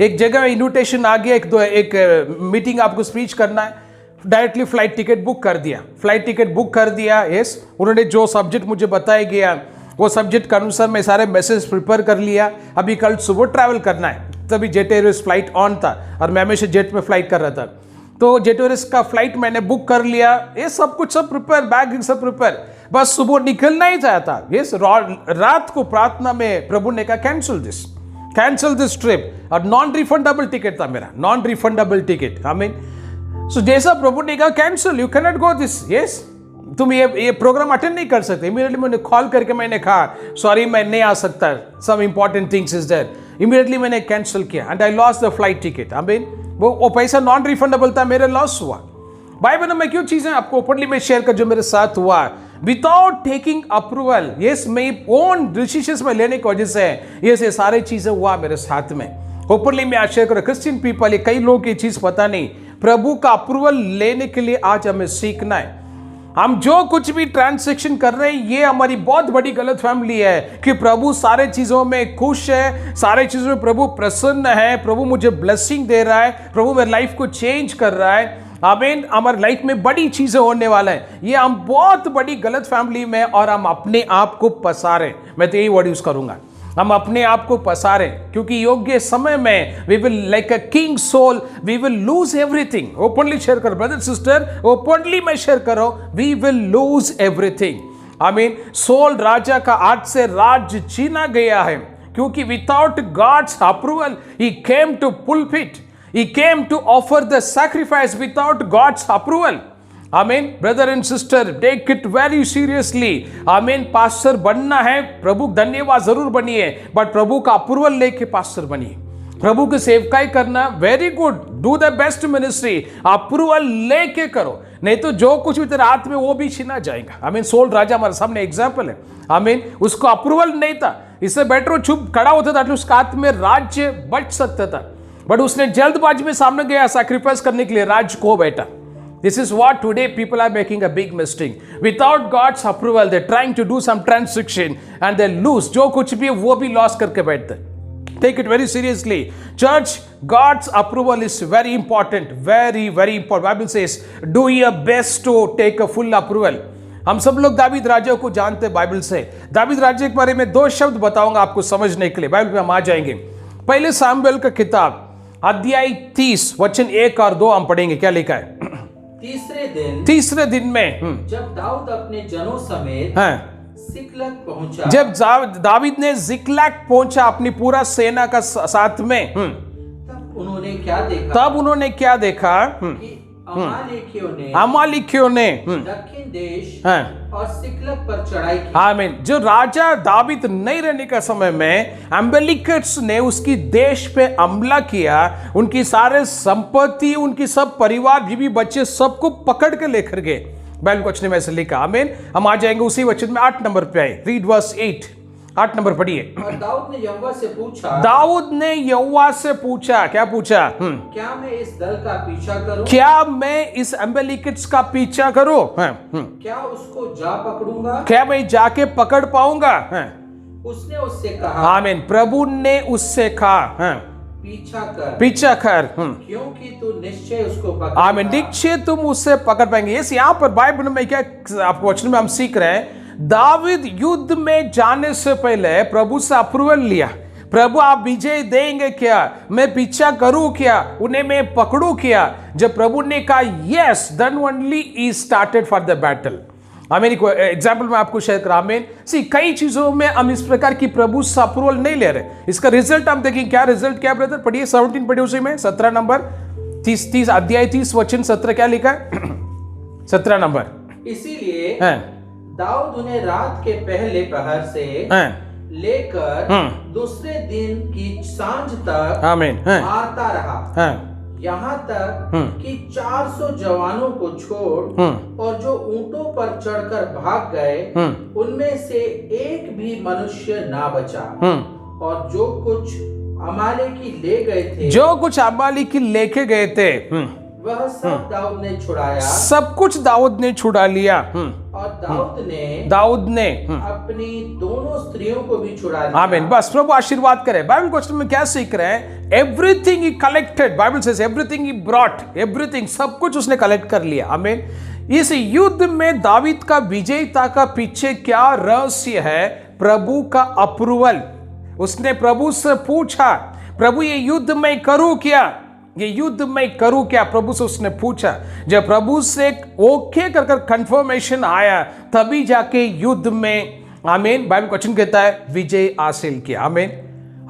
एक जगह इन्विटेशन आ गया, एक मीटिंग आपको स्पीच करना है, डायरेक्टली फ्लाइट टिकट बुक कर दिया। यस, उन्होंने जो सब्जेक्ट मुझे बताया गया, वो सब्जेक्ट के अनुसार मैं सारे मैसेज प्रिपेयर कर लिया। अभी कल सुबह ट्रैवल करना है, तभी जेट एयरवेज फ्लाइट ऑन था और मैं हमेशा जेट में फ्लाइट कर रहा था। तो जेट एयरवेज का फ्लाइट मैंने बुक कर लिया। ये सब कुछ सब प्रिपेयर, बैग सब प्रिपेयर, बस सुबह निकलना ही चाहता। यस, रात को प्रार्थना में प्रभु ने कहा कैंसिल दिस ट्रिप, और नॉन रिफंडेबल टिकट था मेरा, नॉन रिफंडेबल टिकट। आमीन। सो जैसा प्रभु ने कहा cancel, you can not go this. Yes, तुम ये प्रोग्राम अटेंड नहीं कर सकते। इमीडिएटली मैंने कॉल करके मैंने कहा सॉरी मैं नहीं आ सकता, some important things is there. Immediately मैंने कैंसिल किया and I lost the flight ticket. आमीन। वो पैसा नॉन रिफंडेबल था, मेरा लॉस हुआ। भाई बहनों, मैं क्यों चीजें आपको ओपनली में शेयर कर, जो मेरे साथ हुआ विदाउट टेकिंग अप्रूवल। यस, मैं ओन डिसीजंस में लेने की वजह से ये सारे चीजें हुआ मेरे साथ में। ओपनली में आज शेयर करो। क्रिश्चियन पीपल, कई लोग ये चीज पता नहीं, प्रभु का अप्रूवल लेने के लिए आज हमें सीखना है। हम जो कुछ भी ट्रांसैक्शन कर रहे हैं, ये हमारी बहुत बड़ी गलत फैमिली है कि प्रभु सारे चीजों में खुश है, सारे चीजों में प्रभु प्रसन्न है, प्रभु मुझे ब्लेसिंग दे रहा है, प्रभु मेरे लाइफ को चेंज कर रहा है। आमीन। हमारे लाइफ में बड़ी चीजें होने वाला है। ये हम बहुत बड़ी गलत फैमिली में, और हम अपने आप को पसारे, मैं तो यही वर्ड यूज करूंगा, हम अपने आप को पसारे, क्योंकि योग्य समय में we will like a king Saul, we will lose everything. Openly share करो ब्रदर सिस्टर, ओपनली में शेयर करो, वी विल लूज एवरीथिंग। आमीन। सोल राजा का आज से राज छीना गया है, क्योंकि without God's approval he came to pulpit, he came to offer the sacrifice without God's approval. आमीन brother and sister, take it very seriously. आमीन पास्टर बनना है, प्रभु धन्यवाद जरूर बनिए, बट प्रभु का अप्रूवल लेके पास्टर बनिए। प्रभु की सेवकाई करना very good, do the best ministry, approval लेके करो, नहीं तो जो कुछ भी तेरे हाथ में वो भी छीना जाएगा। आमीन सोल राजा हमारे सामने एग्जाम्पल है। आमीन उसको अप्रूवल नहीं था, इससे बेटर वो चुप खड़ा होता था, उसके हाथ में राज्य बच सकता था, बट उसने जल्दबाजी में सामने गया सैक्रिफाइस करने के लिए, राज्य को बैठा। This is what today people are making a big mistake. Without God's approval, they're trying to do some transaction and they lose. जो कुछ भी वो भी लॉस करके बैठते हैं। Take it very seriously. Church, God's approval is very important. Very, very important. Bible says, do your best to take a full approval. हम सब लोग दावीद राजा को जानते हैं बाइबल से। दावीद राजा के बारे में 2 शब्द बताऊंगा आपको समझने के लिए, बाइबल पे हम आ जाएंगे। पहले सामुएल का किताब अध्याय 30 वचन 1 और 2 हम पढ़ेंगे। क्या लिखा है? तीसरे दिन में जब दाऊद अपने जनों समेत सिकलग पहुंचा, जब दावीद ने जिकलग पहुंचा अपनी पूरा सेना का साथ में, तब उन्होंने क्या देखा कि अमालेकियों ने दक्षिण देश और सिकलग पर चढ़ाई की। आमीन। जो राजा दावीद नहीं रहने का समय में अम्बिलिकट्स ने उसकी देश पे हमला किया, उनकी सारे संपत्ति, उनकी सब परिवार, बीवी बच्चे सबको पकड़ के लेकर गए। बाइबल वचन में ऐसे लिखा। आमीन। हम आ जाएंगे उसी वचन में 8 नंबर पे आए। रीड वर्स 8 नंबर पढ़िए। और दाऊद ने यहोवा से पूछा, क्या पूछा? क्या मैं इस दल का पीछा करूं? क्या मैं इस अम्बिलिकट्स का पीछा करूं? क्या उसको जा पकड़ूंगा? क्या मैं जाके पकड़ पाऊंगा? उसने उससे कहा, आमीन। प्रभु ने उससे कहा, पीछा कर, क्योंकि तू निश्चय उसको पकड़। आमीन। निश्चय तुम उससे पकड़ पाएंगे। यस, यहाँ पर बाइबल में क्या आपको वचन में हम सीख रहे हैं, दावीद युद्ध में जाने से पहले प्रभु से अप्रूवल लिया। प्रभु आप विजय देंगे क्या? मैं पीछा करूं क्या? उन्हें मैं पकड़ूं क्या? जब प्रभु ने कहा yes, then only he started for the battle. आमीन। एग्जाम्पल मैं आपको शेयर करा। आमीन। सी कई चीजों में हम इस प्रकार की प्रभु से अप्रूवल नहीं ले रहे, इसका रिजल्ट हम देखें। क्या रिजल्ट क्या ब्रदर? पढ़िए 17 पढ़िए उसी में 17 नंबर 30 अध्याय 30 वचन 17 क्या लिखा है? 17 नंबर। इसीलिए दाऊद उन्हें रात के पहले पहर से लेकर दूसरे दिन की सांझ तक मारता रहा, यहाँ तक कि 400 जवानों को छोड़ और जो ऊंटों पर चढ़कर भाग गए उनमें से एक भी मनुष्य ना बचा। और जो कुछ अमालेकी लेके गए थे वह सब दाऊद ने छुड़ाया, सब कुछ दाऊद ने छुड़ा लिया। और दाऊद ने अपनी दोनों स्त्रियों को भी छुड़ा लिया। आमीन। बस प्रभु आशीर्वाद करे। बाइबल क्वेश्चन में क्या सीख रहे हैं? Everything he collected. Bible says everything he brought, everything, सब कुछ उसने कलेक्ट कर लिया। आमीन। इस युद्ध में दावीद का विजयता का पीछे क्या रहस्य है? प्रभु का अप्रूवल। उसने प्रभु से पूछा, प्रभु ये युद्ध मैं करूं क्या? ये युद्ध मैं करूं क्या? प्रभु से उसने पूछा। जब प्रभु से ओके कर कंफर्मेशन आया, तभी जाके युद्ध में, आमीन, बाइबल क्वेश्चन कहता है विजय हासिल किया। आमीन।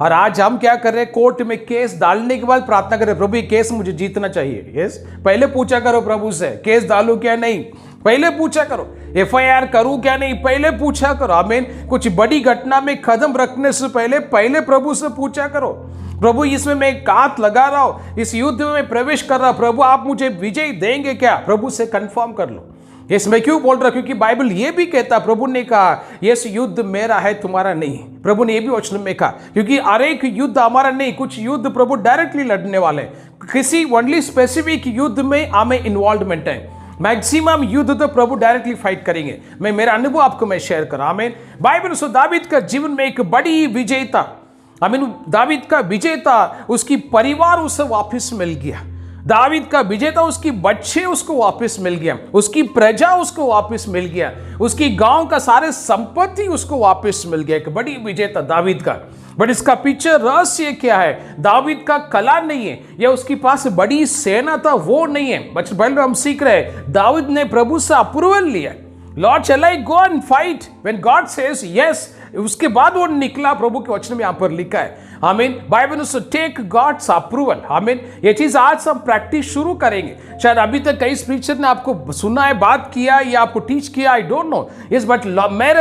और आज हम क्या कर रहे हैं? कोर्ट में केस डालने के बाद प्रार्थना करें, प्रभु ये केस मुझे जीतना चाहिए। यस, पहले पूछा करो प्रभु से, केस डालू क्या नहीं, पहले पूछा करो। FIR करूं क्या नहीं, पहले पूछा करो। आमीन। कुछ बड़ी घटना में कदम रखने से पहले प्रभु से पूछा करो, प्रभु इसमें मैं हाथ लगा रहा हूं, इस युद्ध में मैं प्रवेश कर रहा हूं, प्रभु आप मुझे विजय देंगे क्या? प्रभु से कंफर्म कर लो। यस, मैं क्यों बोल रहा हूं? क्योंकि बाइबल ये भी कहता, प्रभु ने कहा यस युद्ध मेरा है तुम्हारा नहीं। प्रभु ने ये भी वचन में कहा, क्योंकि हर एक युद्ध हमारा नहीं, कुछ युद्ध प्रभु डायरेक्टली लड़ने वाले, किसी ओनली स्पेसिफिक युद्ध में हमें इन्वॉल्वमेंट है। मैक्सिमम युद्ध तो प्रभु डायरेक्टली फाइट करेंगे। मैं मेरा अनुभव आपको मैं शेयर कर रहा हूं। आमीन। बाइबल से दावीद का जीवन में एक बड़ी विजयता, आमीन, दावीद का विजेता, उसकी परिवार उसे वापस मिल गया। दावीद का विजेता, उसकी बच्चे उसको वापस मिल गया, उसकी प्रजा उसको वापस मिल गया, उसकी गांव का सारे संपत्ति उसको वापस मिल गया। एक बड़ी विजेता दावीद का। बट इसका पीछे रहस्य क्या है? दावीद का कला नहीं है या उसके पास बड़ी सेना था, वो नहीं है। बच्चे पहले हम सीख रहे हैं, दावीद ने प्रभु से अप्रूवल लिया। Lord shall I go and fight? When God says yes, उसके बाद वो निकला। प्रभु के वचन में यहां पर लिखा है। आमीन। बाइबल से टेक गॉड्स अप्रूवल, आमीन। ये चीज आज हम प्रैक्टिस शुरू करेंगे। शायद अभी तक कई स्पीचर ने आपको सुना है, बात किया या आपको टीच किया, I don't know, yes, but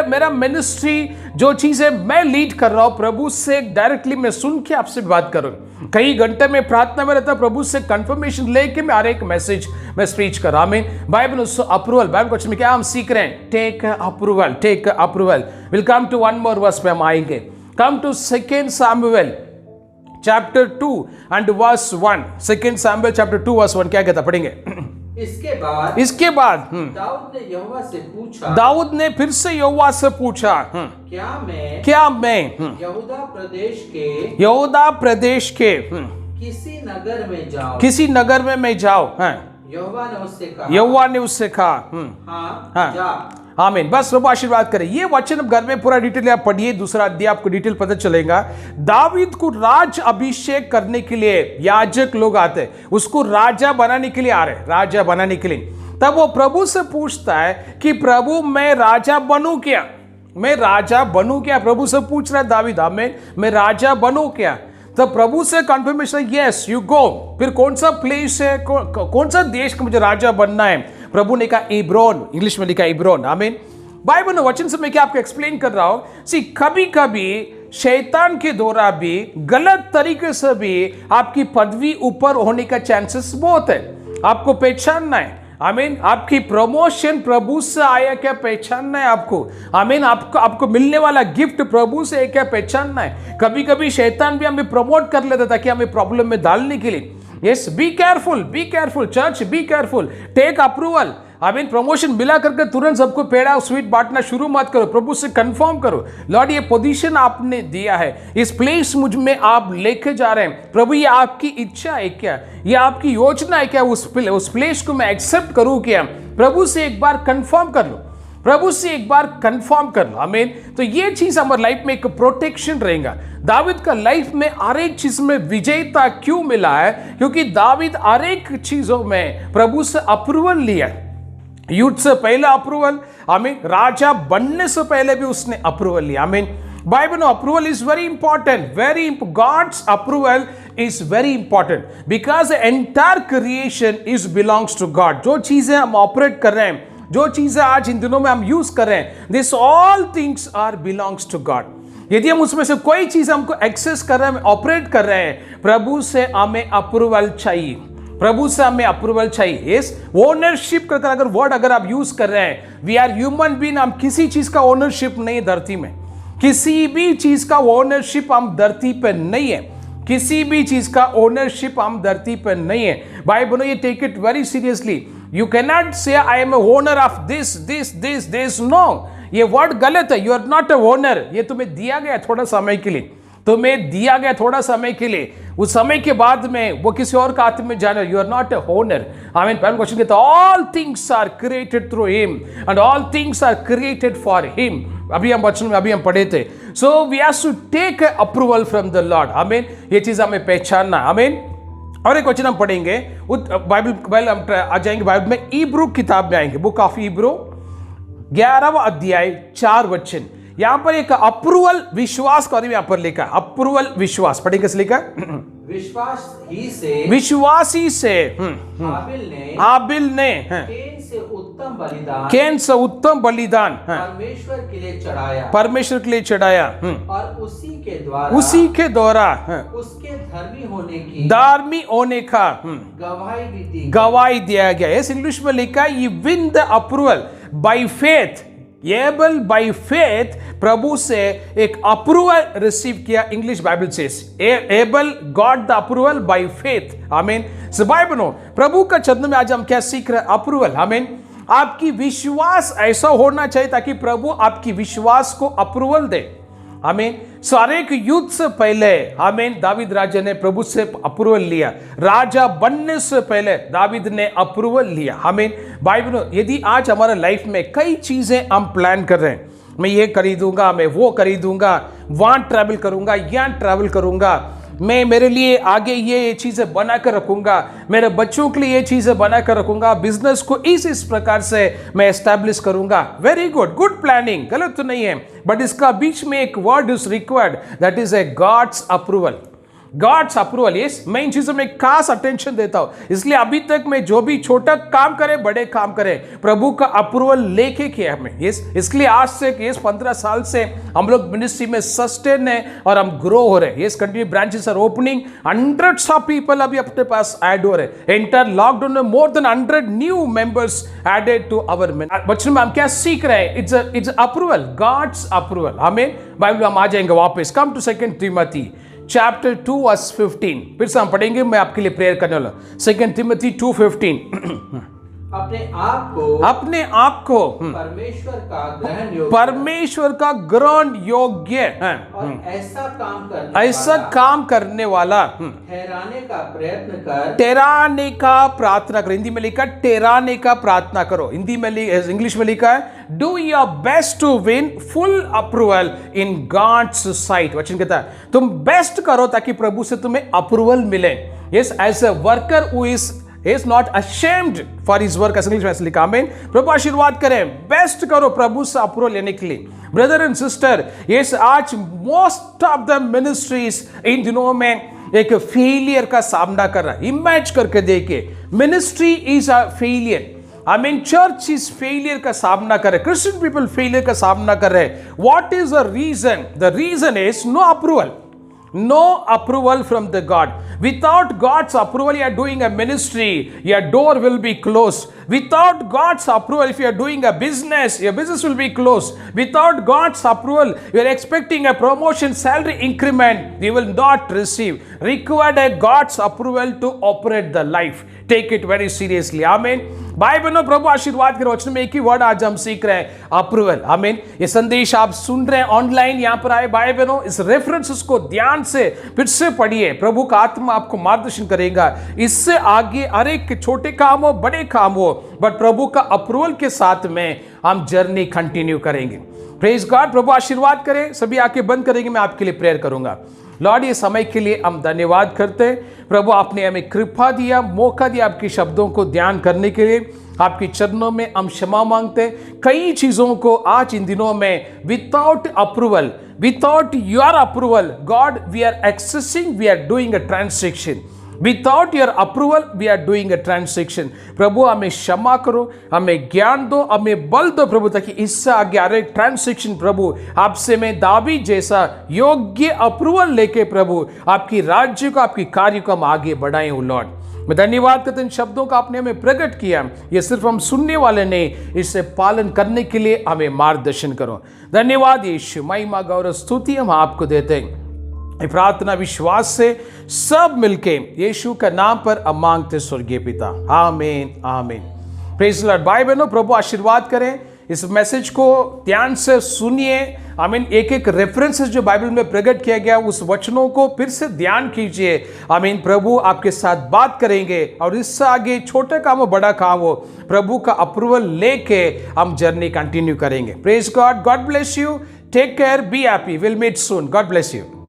मेरा मिनिस्ट्री जो चीजें मैं लीड कर रहा हूं, प्रभु से डायरेक्टली मैं सुन के आपसे बात करूंगा। कई घंटे में प्रार्थना में रहता, प्रभु से कंफर्मेशन लेके मैं हर एक मैसेज में स्पीच कर रहा हूं। बाइबल अप्रूवल, बाइबल क्वेश्चन में क्या हम सीख रहे हैं? Take approval, take approval. Will come to one more verse पे हम आएंगे। Come to 2 Samuel chapter 2 and verse 1। 2 Samuel chapter 2 verse 1 क्या कहता, पढ़ेंगे। इसके बाद दाऊद ने यहोवा से पूछा, दाऊद ने फिर से यहोवा से पूछा, क्या मैं यहूदा प्रदेश के किसी नगर में मैं जाऊं? यहोवा ने उससे कहा हाँ, आमीन। बस प्रभु आशीर्वाद करे। ये वचन अब घर में पूरा डिटेल आप पढ़िए, दूसरा अध्याय आपको डिटेल पता चलेगा। दावीद को राज अभिषेक करने के लिए याजक लोग आते, उसको राजा बनाने के लिए आ रहे, राजा बनाने के लिए। तब वो प्रभु से पूछता है कि प्रभु मैं राजा बनूं क्या? मैं राजा बनूं क्या? प्रभु से पूछ रहा है दावीद, आमीन, मैं राजा बनूं क्या? तो प्रभु से कंफर्मेशन, यस यू गो। फिर कौन सा प्लेस है, कौन सा देश का मुझे राजा बनना है? प्रभु ने कहा इब्रोन, इंग्लिश में लिखा इब्रोन, आमीन। बाइबल में वचन से मैं क्या आपको एक्सप्लेन कर रहा हूं। सी कभी कभी शैतान के द्वारा भी गलत तरीके से भी आपकी पदवी ऊपर होने का चांसेस बहुत है। आपको पहचानना है, आमीन। आपकी प्रमोशन प्रभु से आया क्या पहचानना है आपको, आमीन। आपको मिलने वाला गिफ्ट प्रभु से है क्या पहचानना है। कभी कभी शैतान भी हमें प्रमोट कर लेता ताकि हमें प्रॉब्लम में डालने के लिए। Yes, be careful church, be careful, take approval, आमीन। प्रमोशन मिला करके तुरंत सबको पेड़ा स्वीट बांटना शुरू मत करो, प्रभु से कंफर्म करो, लॉर्ड ये पोजीशन आपने दिया है, इस प्लेस मुझ में आप लेके जा रहे हैं, प्रभु ये आपकी इच्छा है क्या, ये आपकी योजना है क्या, उस प्लेस को मैं एक्सेप्ट करूं क्या? प्रभु से एक बार कंफर्म कर लो, प्रभु से एक बार कंफर्म कर लो, आमीन। तो ये चीज हमारे लाइफ में एक प्रोटेक्शन रहेगा। दावीद का लाइफ में हर एक चीज में विजयता क्यों मिला है? क्योंकि दावीद हर एक चीजों में प्रभु से अप्रूवल लिया। युद्ध से पहले अप्रूवल, आमीन। राजा बनने से पहले भी उसने अप्रूवल लिया, आमीन। बाइबल में approval is very important, God's approval is very important because entire creation is belongs to God. जो चीजें हम ऑपरेट कर रहे हैं, जो चीजें आज इन दिनों में हम यूज कर रहे हैं, this all things are belongs to God. यदि हम उसमें से कोई चीज हमको एक्सेस कर रहे हैं, ऑपरेट कर रहे हैं, प्रभु से हमें अप्रूवल चाहिए, प्रभु से हमें अप्रूवल चाहिए। यस, ओनरशिप का अगर वर्ड अगर आप यूज कर रहे हैं, वी आर ह्यूमन बीइंग, हम किसी चीज का ओनरशिप नहीं है धरती में, किसी भी चीज का ओनरशिप हम धरती पे नहीं है, किसी भी चीज का ओनरशिप हम धरती पे नहीं है। बाइबल ये take it very seriously. You can not say I am a owner of this, no, ये वर्ड गलत है। You are not a owner, ये तुम्हें दिया गया थोड़ा समय के लिए, तुम्हें दिया गया थोड़ा समय के लिए, उस समय के बाद में वो किसी और का हाथ में जाना। You are not a owner, आमीन। पहला क्वेश्चन कहता है all things are created through him and all things are created for him. अभी हम वचन में अभी हम पढ़े थे। So we have to take approval from the Lord, आमीन। ये चीज हमें पहचानना, आमीन। और एक वचन हम पढ़ेंगे, बाइबल हम आ जाएंगे, बाइबल में इब्रू किताब में आएंगे, बुक ऑफ इब्रू 11वां अध्याय 4 वचन। यहां पर एक अप्रूवल विश्वास का यहां पर लिखा, अप्रूवल विश्वास, पढ़ेंगे कैसे लिखा? विश्वास ही से हाबिल ने कैन से उत्तम बलिदान परमेश्वर के लिए चढ़ाया और उसी के द्वारा उसके धर्मी होने का गवाही दिया गया। इस इंग्लिश में लिखा है, you win the approval by faith, Abel by faith, प्रभु से एक अप्रूवल रिसीव किया। English Bible says Abel got the approval by faith, आमीन। सो बाइबल नो प्रभु का चरण में आज हम क्या सीख रहे हैं? अप्रूवल, आमीन। आपकी विश्वास ऐसा होना चाहिए ताकि प्रभु आपकी विश्वास को अप्रूवल दे, आमीन। सो हर एक युद्ध से पहले, आमीन, दावीद राजा ने प्रभु से अप्रूवल लिया। राजा बनने से पहले दावीद ने अप्रूवल लिया, आमीन। बाइबल यदि आज हमारे लाइफ में कई चीजें हम प्लान कर रहे हैं, मैं ये खरीदूंगा, मैं वो खरीदूंगा, वहां ट्रैवल करूंगा, यहाँ ट्रैवल करूंगा, मैं मेरे लिए आगे ये चीज़ें बना कर रखूंगा, मेरे बच्चों के लिए ये चीज़ें बना कर रखूंगा, बिजनेस को इस प्रकार से मैं एस्टैब्लिश करूंगा। वेरी गुड, गुड प्लानिंग, गलत तो नहीं है, बट इसका बीच में एक word is required, that is a God's approval. God's approval, yes, मैं इन चीजों में खास अटेंशन देता हूं। इसलिए अभी तक मैं जो भी छोटा काम करे, बड़े काम करे, प्रभु का अप्रूवल लेके किया हमें, यस। इसलिए आज से 15 साल से हम लोग मिनिस्ट्री में सस्टेन है और हम ग्रो हो रहे हैं, yes. Continue branches are opening, hundreds of people अभी अपने पास ऐड हो रहे हैं। एंटर लॉकडाउन में more than 100 new members added to our बच्चों में हम क्या सीख रहे हैं? It's approval, God's approval. आमीन। बाइबल हम आ जाएंगे वापस। Come to 2 Timothy chapter 2 verse 15, फिर से हम पढ़ेंगे, मैं आपके लिए प्रेयर करने वाला। 2 Timothy 2:15। अपने आप को परमेश्वर का ग्रहण योग्य और ऐसा काम करने वाला ठहराने का प्रार्थना करो। हिंदी में लिखा ठहराने का प्रार्थना करो। हिंदी में इंग्लिश में लिखा है do your best to win full approval in God's sight. वचन कहता है तुम बेस्ट करो ताकि प्रभु से तुम्हें अप्रूवल मिले। Yes, as a worker who is not ashamed for his work, ऐसा इंग्लिश में लिखा। आमीन। प्रभु आशीर्वाद करें, बेस्ट करो प्रभु से अप्रूवल लेने के लिए। ब्रदर एंड सिस्टर, यस, आज मोस्ट ऑफ द मिनिस्ट्रीज इन दिनों में एक फेलियर का सामना कर रहा है। इमेज करके देखिए, ministry is a failure. I mean church is failure का सामना कर रहे, क्रिश्चियन पीपल फेलियर का सामना कर रहे। What is the reason? The reason is no approval. No approval from the God. Without God's approval, you are doing a ministry, your door will be closed. Without God's approval, if you are doing a business, your business will be closed. Without God's approval, you are expecting a promotion, salary increment, you will not receive. Required a God's approval to operate the life. Take it very seriously. Amen. भाई बहनों, प्रभु आशीर्वाद के वचन में एक ही word आज हम सीख रहे हैं, अप्रूवल। आमीन। ये संदेश आप सुन रहे हैं ऑनलाइन, यहां पर आए भाई बहनों, इस रेफरेंसेस को ध्यान से फिर से पढ़िए। प्रभु का आत्मा आपको मार्गदर्शन करेगा। इससे आगे हर एक छोटे काम हो, बड़े काम हो, बट प्रभु का अप्रूवल के साथ में हम जर्नी कंटिन्यू करेंगे। Praise God. प्रभु आशीर्वाद करे। सभी आंखें बंद करेंगे, मैं आपके लिए प्रेयर करूंगा। लॉर्ड, ये समय के लिए हम धन्यवाद करते हैं। प्रभु, आपने हमें कृपा दिया, मौका दिया आपके शब्दों को ध्यान करने के लिए। आपके चरणों में हम क्षमा मांगते हैं। कई चीज़ों को आज इन दिनों में without approval, without your approval, God, we are accessing, we are doing a transaction. Without your approval we are doing a transaction. प्रभु, हमें क्षमा करो, हमें ज्ञान दो, हमें बल दो प्रभु, ताकि इससे आगे आ रहे ट्रांसैक्शन प्रभु आपसे मैं दावी जैसा योग्य अप्रूवल लेके प्रभु आपकी राज्य को, आपकी कार्य को हम आगे बढ़ाएं। हो लॉर्ड, मैं धन्यवाद करता हूं इन शब्दों का आपने हमें प्रकट किया। ये सिर्फ हम सुनने वाले नहीं, इससे पालन करने के लिए हमें मार्गदर्शन करो। धन्यवाद यीशु। महिमा गौरव स्तुति हम आपको देते हैं। प्रार्थना विश्वास से सब मिलके यीशु का नाम पर हम मांगते स्वर्गीय पिता। आमीन, आमीन। Praise Lord. भाई बहनों, प्रभु आशीर्वाद करें। इस मैसेज को ध्यान से सुनिए। आमीन। एक एक रेफरेंसेस जो बाइबल में प्रकट किया गया, उस वचनों को फिर से ध्यान कीजिए। आमीन। प्रभु आपके साथ बात करेंगे और इससे आगे छोटे काम हो, बड़ा काम हो, प्रभु का अप्रूवल लेके हम जर्नी कंटिन्यू करेंगे। Praise God. God bless you. Take care, be happy. Will meet soon. God bless you.